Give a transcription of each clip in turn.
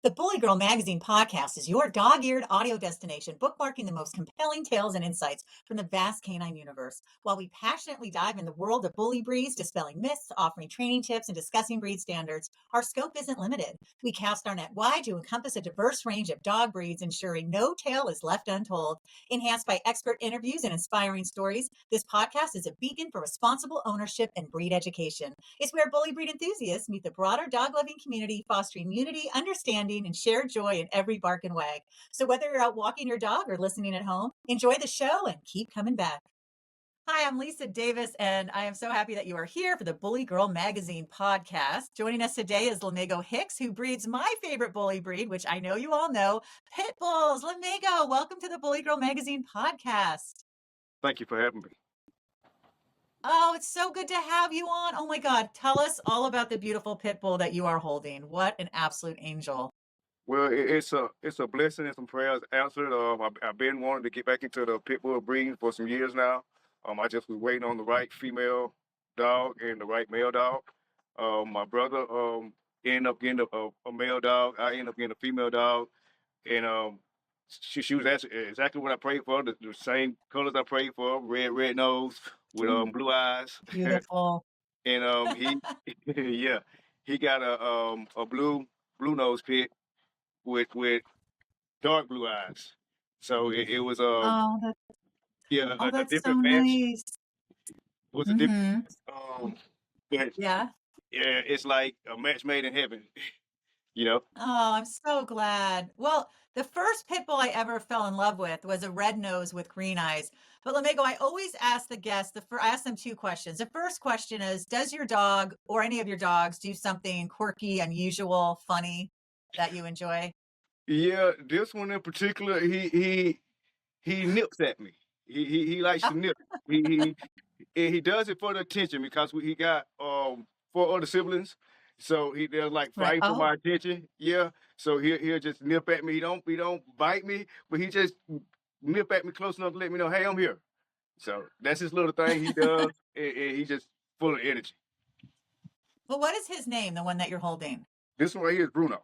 The Bully Girl Magazine podcast is your dog-eared audio destination, bookmarking the most compelling tales and insights from the vast canine universe. While we passionately dive in the world of bully breeds, dispelling myths, offering training tips, and discussing breed standards, our scope isn't limited. We cast our net wide to encompass a diverse range of dog breeds, ensuring no tale is left untold. Enhanced by expert interviews and inspiring stories, this podcast is a beacon for responsible ownership and breed education. It's where bully breed enthusiasts meet the broader dog-loving community, fostering unity, understanding, and shared joy in every bark and wag. So whether you're out walking your dog or listening at home, enjoy the show and keep coming back. Hi, I'm Lisa Davis, and I am so happy that you are here for the Bully Girl Magazine podcast. Joining us today is LeMeigo Hicks, who breeds my favorite bully breed, which I know you all know, Pitbulls. LeMeigo, welcome to the Bully Girl Magazine podcast. Thank you for having me. Oh, it's so good to have you on. Oh my God. Tell us all about the beautiful pit bull that you are holding. What an absolute angel. Well, it's a blessing and some prayers answered. I've been wanting to get back into the pit bull breeding for some years now. I just was waiting on the right female dog and the right male dog. My brother ended up getting a male dog. I ended up getting a female dog, and she was exactly what I prayed for. The same colors I prayed for: red nose with blue eyes. Beautiful. And he yeah, he got a blue nose pit with dark blue eyes. So it was Oh, yeah, a that's so different match. nice. It was a different Mm-hmm. but Yeah. yeah, it's like a match made in heaven, you know. Oh, I'm so glad. Well, the first pit bull I ever fell in love with was a red nose with green eyes. But Lamego, I always ask the guests, I ask them two questions. The first question is, does your dog or any of your dogs do something quirky, unusual, funny that you enjoy? Yeah, this one in particular, he nips at me. He likes to nip. He and he does it for the attention because he got four other siblings, so they're like Right. fighting for Oh, my attention. Yeah, so he'll just nip at me. He don't bite me, but he just nip at me close enough to let me know, hey, I'm here. So that's his little thing he does, and he's just full of energy. well, what is his name, the one that you're holding? This one right here is Bruno.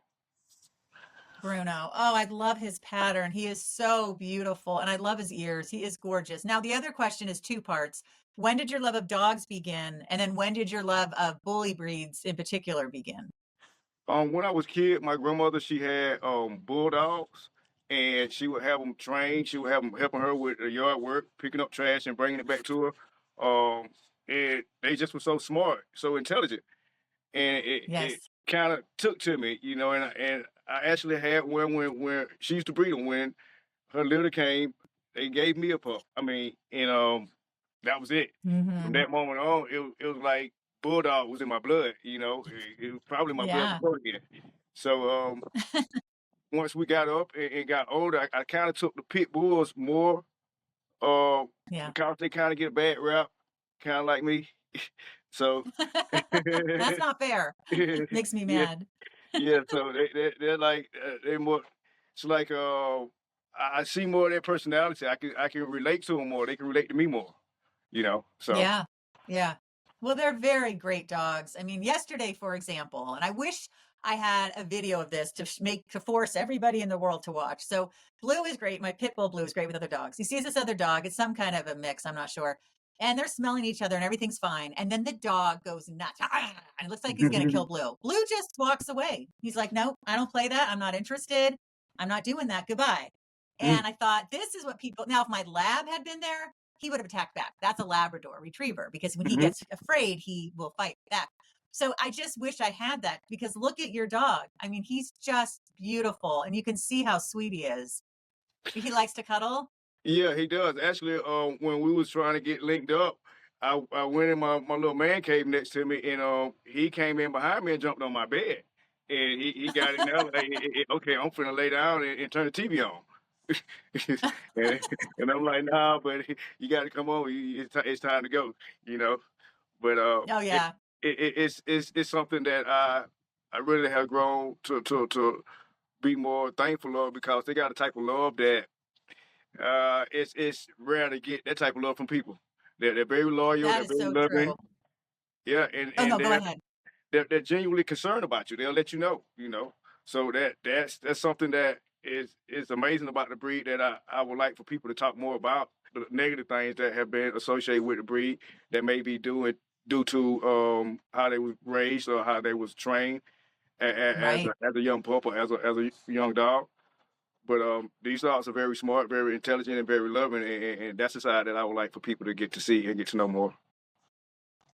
Bruno. Oh, I love his pattern. He is so beautiful. And I love his ears. He is gorgeous. Now, the other question is two parts. When did your love of dogs begin? And then when did your love of bully breeds in particular begin? When I was a kid, my grandmother, she had bulldogs, and she would have them trained. She would have them helping her with the yard work, picking up trash and bringing it back to her. And they just were so smart, so intelligent, and it Yes. kind of took to me, you know. And I actually had one when she used to breed them. When her litter came, they gave me a pup. I mean, and that was it. From Hmm. that moment on, it was like bulldog was in my blood. You know, it was probably my blood Yeah. before again. So once we got up and got older, I kind of took the pit bulls more uh, Yeah. because they kind of get a bad rap, kind of like me. So That's not fair. Makes me yeah, mad. yeah. So they're like they're more. It's like I see more of their personality. I can relate to them more. They can relate to me more. You know. So Yeah. Yeah. Well, they're very great dogs. I mean, yesterday, for example, and I wish I had a video of this to force everybody in the world to watch. So Blue is great. My pit bull Blue is great with other dogs. He sees this other dog. It's some kind of a mix. I'm not sure. And they're smelling each other and everything's fine. And then the dog goes nuts. And it looks like he's going to kill Blue. Blue just walks away. He's like, nope, I don't play that. I'm not interested. I'm not doing that. Goodbye. mm, And I thought, this is what people, now if my lab had been there, he would have attacked back. That's a Labrador retriever because when he mhm. gets afraid, he will fight back. So I just wish I had that because look at your dog. I mean, he's just beautiful and you can see how sweet he is. He likes to cuddle. Yeah, he does. Actually, when we was trying to get linked up, I went in my little man cave next to me, and he came in behind me and jumped on my bed, and he got in there like, okay, I'm finna lay down and turn the TV on, and, and I'm like, nah, but you got to come on, it's time to go, you know. But Oh it, yeah. it's something that I really have grown to be more thankful of because they got a type of love that it's rare to get that type of love from people. They're very loyal. That They're is very so loving. true. Yeah, and Oh and no, go they're ahead. they're they're genuinely concerned about you. They'll let you know. You know. So that's something that is amazing about the breed that I would like for people to talk more about the negative things that have been associated with the breed that may be due to how they was raised or how they was trained Right. as a young pup or as a young dog. But these dogs are very smart, very intelligent, and very loving, and that's the side that I would like for people to get to see and get to know more.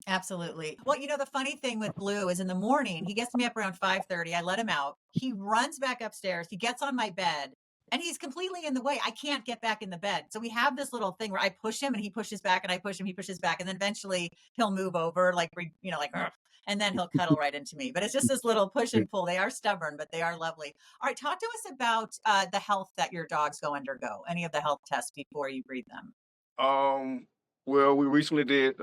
Absolutely. Well, the funny thing with Blue is in the morning, he gets me up around 5:30. I let him out. He runs back upstairs. He gets on my bed and he's completely in the way. I can't get back in the bed. So we have this little thing where I push him and he pushes back and I push him, he pushes back. And then eventually he'll move over like, like, "Ugh," and then he'll cuddle right into me. But it's just this little push and pull. They are stubborn, but they are lovely. All right. Talk to us about the health that your dogs go undergo, any of the health tests before you breed them. Um, well, we recently did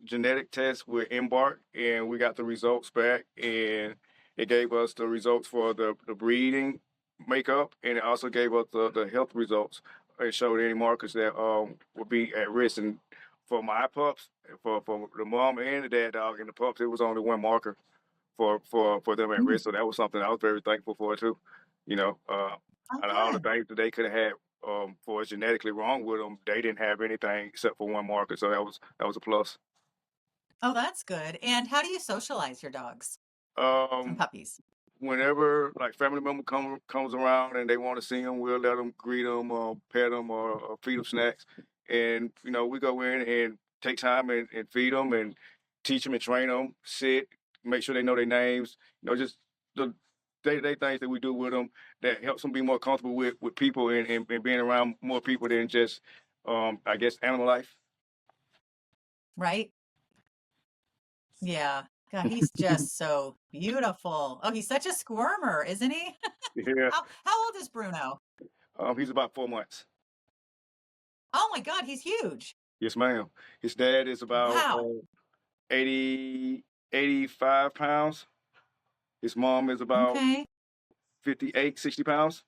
genetic tests with Embark, and we got the results back, and it gave us the results for the breeding makeup, and it also gave us the health results. It showed any markers that would be at risk. And for my pups, for the mom and the dad dog and the pups, it was only one marker for them at Mm. risk. So that was something I was very thankful for too. You know, Oh, out of all the good. things that they could have had for what's genetically wrong with them, they didn't have anything except for one marker. So that was a plus. Oh, that's good. And how do you socialize your dogs and Um, puppies? Whenever like family member comes around and they want to see them, we'll let them greet them, pet them, or feed them snacks, and we go in and take time and feed them and teach them and train them, sit, make sure they know their names, just the day-to-day things that we do with them that helps them be more comfortable with people and being around more people than just I guess animal life. Right? Yeah. God, he's just so beautiful. Oh, he's such a squirmer, isn't he? Yeah, How old is Bruno? he's about 4 months. Oh my God, he's huge. Yes, ma'am. His dad is about Wow. 80, 85 pounds. His mom is about Okay. 58, 60 pounds.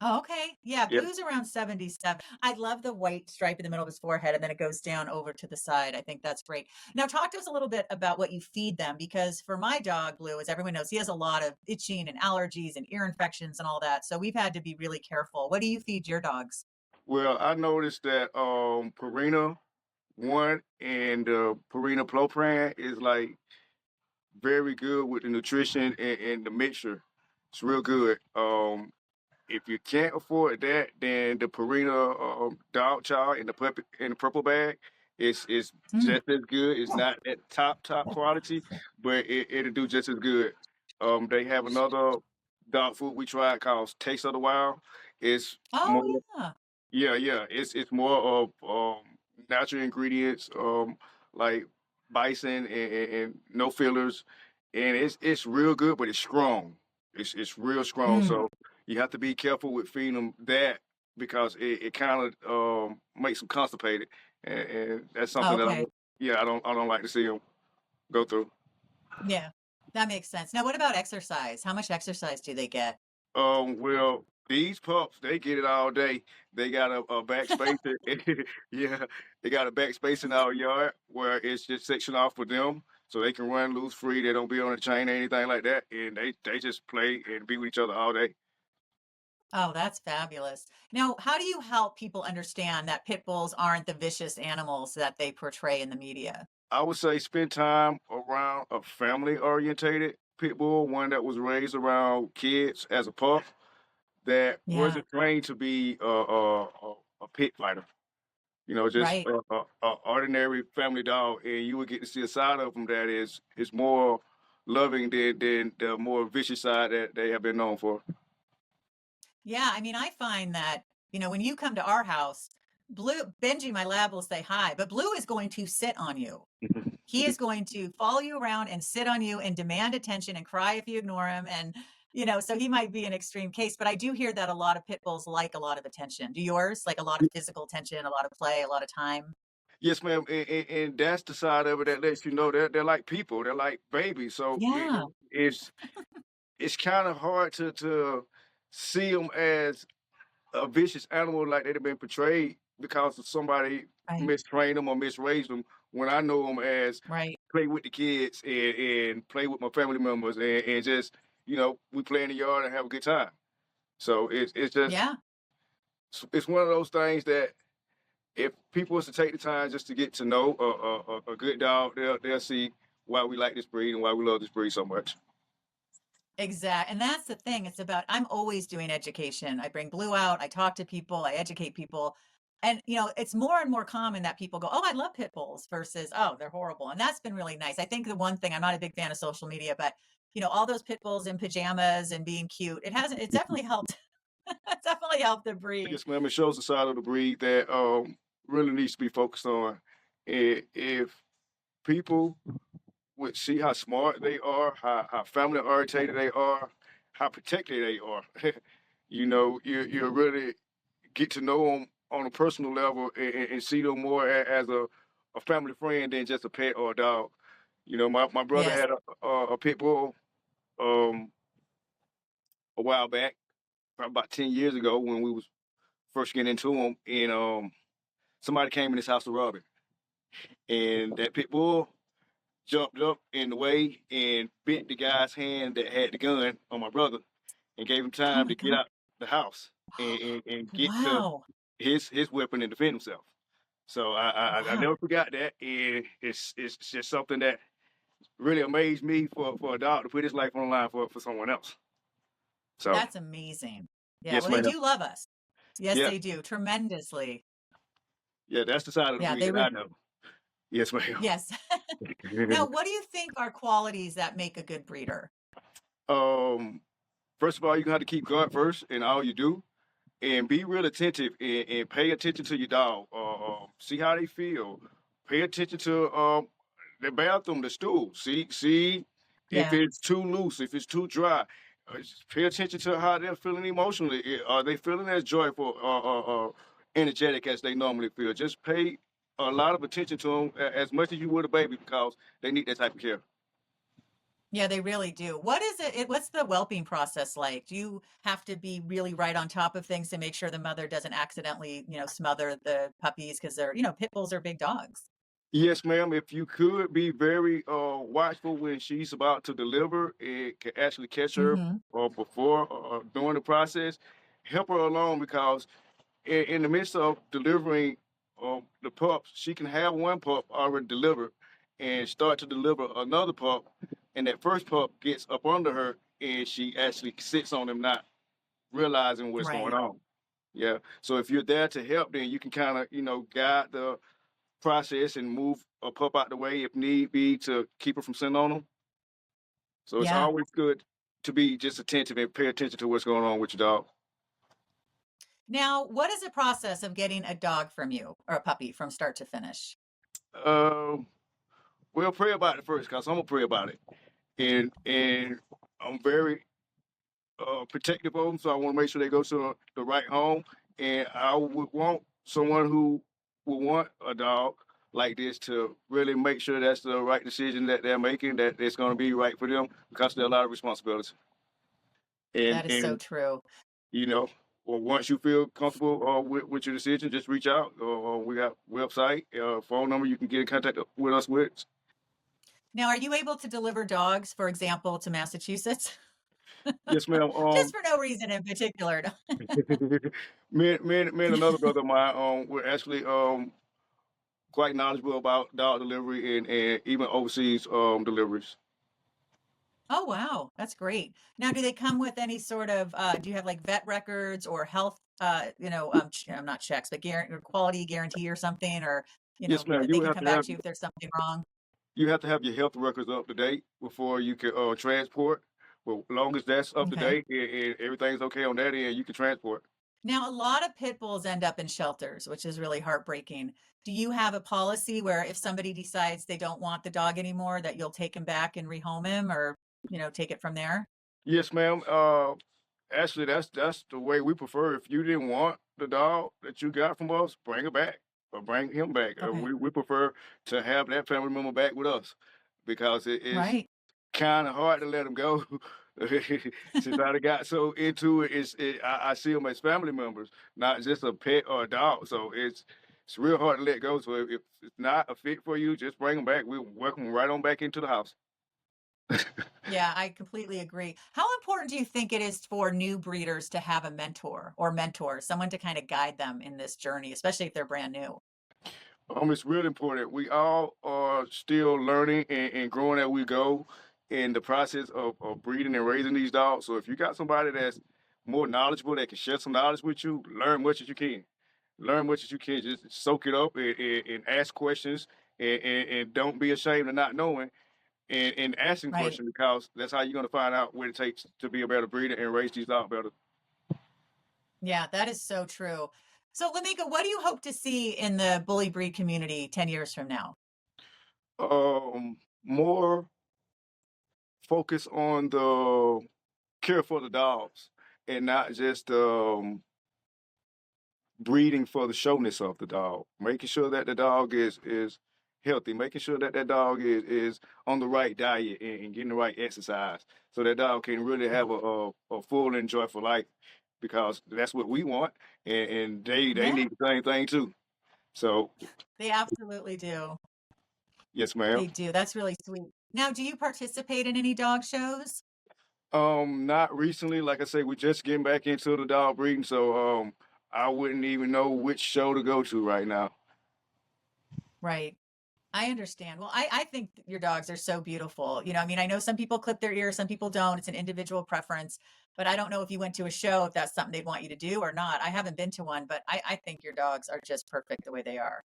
Oh, okay. Yeah, Yeah. Blue's around 77. I love the white stripe in the middle of his forehead and then it goes down over to the side. I think that's great. Now, talk to us a little bit about what you feed them because for my dog, Blue, as everyone knows, he has a lot of itching and allergies and ear infections and all that. So we've had to be really careful. What do you feed your dogs? Well, I noticed that Purina One and Purina Pro is like very good with the nutrition and the mixture. It's real good. If you can't afford that, then the Purina dog chow in the puppy in the purple bag is Mm. just as good. It's not that top quality, but it'll do just as good. They have another dog food we tried called Taste of the Wild. It's Oh, more yeah. yeah, yeah. It's more of natural ingredients, like bison and no fillers, and it's real good, but it's strong. It's real strong. Mm. So you have to be careful with feeding them that because it kind of makes them constipated, and that's Oh, something that okay. I don't like to see them go through. Yeah, that makes sense. Now, what about exercise? How much exercise do they get? Well, these pups, they get it all day. They got a backspace. Yeah, they got a backspace in our yard where it's just section off for them, so they can run loose, free. They don't be on a chain or anything like that, and they just play and be with each other all day. Oh, that's fabulous. Now, how do you help people understand that pit bulls aren't the vicious animals that they portray in the media? I would say spend time around a family orientated pit bull, one that was raised around kids as a pup that Yeah, wasn't trained to be a pit fighter. Just right. a ordinary family dog, and you would get to see a side of them that is more loving than the more vicious side that they have been known for. Yeah, I mean, I find that, when you come to our house, Benji, my lab, will say hi, but Blue is going to sit on you. He is going to follow you around and sit on you and demand attention and cry if you ignore him. And, so he might be an extreme case, but I do hear that a lot of pit bulls like a lot of attention. Do yours like a lot of physical attention, a lot of play, a lot of time? Yes, ma'am, and that's the side of it that lets you know they're like people, they're like babies. So Yeah, it's kind of hard to see them as a vicious animal like they've been portrayed because of somebody right, mistrained them or misraised them. When I know them as right. play with the kids and play with my family members and just we play in the yard and have a good time. So it's just Yeah. it's one of those things that if people was to take the time just to get to know a good dog, they'll see why we like this breed and why we love this breed so much. Exact and that's the thing, it's about I'm always doing education. I bring Blue out, I talk to people, I educate people, and, it's more and more common that people go, "Oh, I love pit bulls," versus, "Oh, they're horrible," and that's been really nice. I think the one thing I'm not a big fan of social media, but, all those pit bulls in pajamas and being cute, it's definitely helped it's definitely helped the breed. Yes, ma'am. It shows the side of the breed that really needs to be focused on. If people would see how smart they are, how family orientated they are, how protected they are, you really get to know them on a personal level and see them more as a family friend than just a pet or a dog. My brother Yes. had a pit bull um, a while back, probably about 10 years ago when we was first getting into him, and somebody came in his house to rob it. And that pit bull jumped up in the way and bit the guy's hand that had the gun on my brother and gave him Oh time my to get god. out the house and get to Wow. his weapon and defend himself. So I Wow. never forgot that, and it's just something that really amazed me for a dog to put his life on the line for someone else. So That's amazing. Yeah, yes, well, they ma'am. do love us. Yes, Yeah, they do, tremendously. yeah, that's the side of the Yeah, breed they that I really know. Yes, ma'am. yes. Now, what do you think are qualities that make a good breeder? um, First of all, you're gonna have to keep God first in all you do, and be real attentive and pay attention to your dog. See how they feel. Pay attention to the bathroom, the stool. See if Yeah. it's too loose, if it's too dry. Just pay attention to how they're feeling emotionally. Are they feeling as joyful or energetic as they normally feel? Just pay a lot of attention to them as much as you would a baby because they need that type of care. Yeah, they really do. What is what's the whelping process like? Do you have to be really right on top of things to make sure the mother doesn't accidentally, smother the puppies because they're, pit bulls are big dogs? Yes, ma'am. If you could be very watchful when she's about to deliver, it can actually catch her Mhm. before or during the process. Help her along because in the midst of delivering the pups, she can have one pup already delivered and start to deliver another pup, and that first pup gets up under her and she actually sits on him, not realizing what's going Right. on. Yeah. So if you're there to help, then you can kind of guide the process and move a pup out the way if need be to keep her from sitting on them. So it's Yeah. always good to be just attentive and pay attention to what's going on with your dog. Now, what is the process of getting a dog from you or a puppy from start to finish? Um, we'll pray about it first, cause I'm gonna pray about it, and I'm very protective of them, so I want to make sure they go to the right home. And I would want someone who would want a dog like this to really make sure that's the right decision that they're making, that it's going to be right for them, because there are a lot of responsibilities. And That is so and true. you know, or once you feel comfortable with your decision, just reach out. We got website, phone number you can get in contact with us with. Now, are you able to deliver dogs, for example, to Massachusetts? Yes, ma'am. Just for no reason in particular. Me and another brother of mine, we're actually quite knowledgeable about dog delivery and even overseas deliveries. Oh, wow. That's great. Now, do they come with any sort of, do you have like vet records or health, I'm not checks, but guarantee or quality guarantee or something, or, Yes, ma'am. they can come back to you if there's something wrong? You have to have your health records up to date before you can transport. Well, long as that's up to Okay. date and everything's okay on that end, you can transport. Now, a lot of pit bulls end up in shelters, which is really heartbreaking. Do you have a policy where if somebody decides they don't want the dog anymore, that you'll take him back and rehome him or, take it from there? Yes, ma'am. Actually, that's the way we prefer. If you didn't want the dog that you got from us, bring it back or bring him back. Okay. We prefer to have that family member back with us because it is Right. kind of hard to let him go. Since I done got so into it, I see them as family members, not just a pet or a dog. So it's real hard to let go. So if it's not a fit for you, just bring them back. We welcome them right on back into the house. Yeah, I completely agree. How important do you think it is for new breeders to have a mentor or mentor, someone to kind of guide them in this journey, especially if they're brand new? It's really important. We all are still learning and growing as we go in the process of breeding and raising these dogs. So if you got somebody that's more knowledgeable that can share some knowledge with you, learn much as you can. Learn much as you can. Just soak it up and ask questions and don't be ashamed of not knowing and asking Right. questions because that's how you're going to find out what it takes to be a better breeder and raise these dogs better. Yeah, that is so true. So, Lamika, what do you hope to see in the bully breed community 10 years from now? More focus on the care for the dogs and not just breeding for the showness of the dog. Making sure that the dog is healthy, making sure that that dog is on the right diet and getting the right exercise, so that dog can really have a full and joyful life. Because that's what we want, and they Yeah, need the same thing too. So they absolutely do. yes, ma'am. They do. That's really sweet. Now, do you participate in any dog shows? Not recently. Like I say, we're just getting back into the dog breeding, so I wouldn't even know which show to go to right now. Right. I understand. Well, I think your dogs are so beautiful. I mean, I know some people clip their ears, some people don't. It's an individual preference, but I don't know if you went to a show, if that's something they'd want you to do or not. I haven't been to one, but I think your dogs are just perfect the way they are.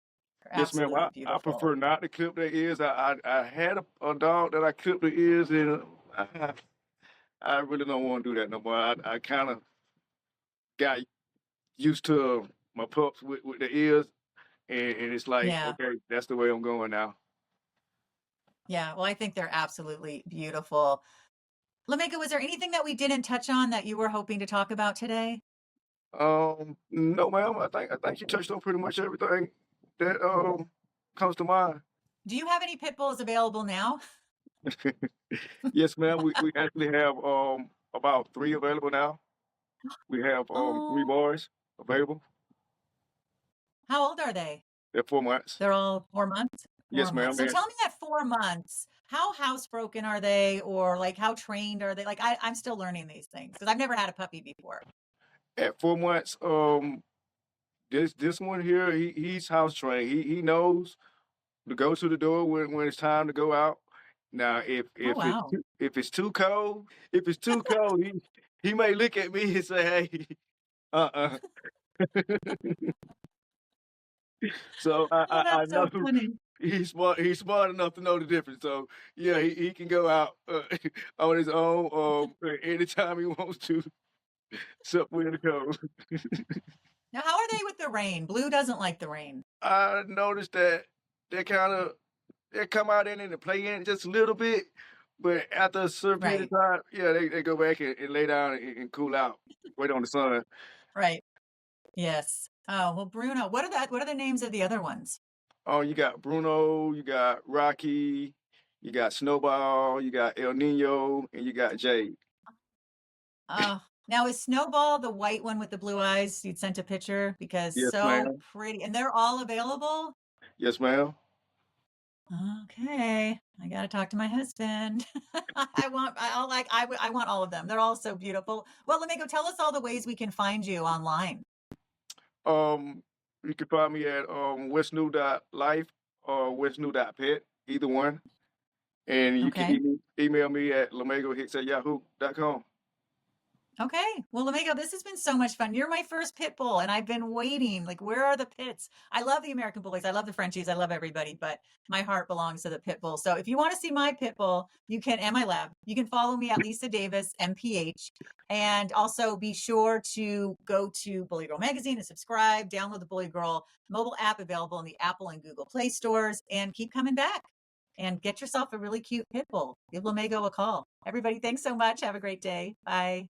They're Yes, ma'am. absolutely I beautiful. prefer not to clip their ears. I had a dog that I clipped the ears, and I really don't want to do that no more. I kind of got used to my pups with the ears, and it's like, Yeah. okay, that's the way I'm going now. Yeah. Well, I think they're absolutely beautiful. Lamika, was there anything that we didn't touch on that you were hoping to talk about today? No, ma'am. I think you touched on pretty much everything that comes to mind. Do you have any pit bulls available now? Yes, ma'am. We actually have about three available now. We have three Oh, boys available. how old are they? They're 4 months. They're all 4 months? Yes, 4 months. ma'am. So tell me at 4 months, how housebroken are they, or like how trained are they? Like I'm still learning these things because I've never had a puppy before. At 4 months, this one here, he's house trained. He knows to go to the door when it's time to go out. Now, Oh wow. if it's too cold, he may look at me and say, "Hey, uh-uh." So Oh, I that's know so funny. he's smart. He's smart enough to know the difference. So yeah, he can go out on his own anytime he wants to, except when it cold. Now, how are they with the rain? Blue doesn't like the rain. I noticed that they kind of they come out in it and play in it just a little bit, but after a certain period of Right. time, yeah, they go back and lay down and cool out, wait on the sun. Right. Yes. Oh, well, Bruno, what are the names of the other ones? Oh, you got Bruno, you got Rocky, you got Snowball, you got El Nino, and you got Jade. Oh, now is Snowball the white one with the blue eyes? You'd sent a picture because Yes, so ma'am. pretty. And they're all available? Yes, ma'am. Okay, I gotta talk to my husband. I want all of them. They're all so beautiful. Well, let me go tell us all the ways we can find you online. Um, you can find me at westnew.life or westnew.pet, either one. And you can Okay. email me at LeMeigoHicks@yahoo.com. Okay. Well, Lamego, this has been so much fun. You're my first pit bull, and I've been waiting. Like, where are the pits? I love the American bullies. I love the Frenchies. I love everybody, but my heart belongs to the pit bull. So if you want to see my pit bull, you can, and my lab, you can follow me at Lisa Davis, MPH. And also be sure to go to Bully Girl Magazine and subscribe, download the Bully Girl mobile app available in the Apple and Google Play stores, and keep coming back. And get yourself a really cute pit bull. Give Lamego a call. Everybody, thanks so much. Have a great day. Bye.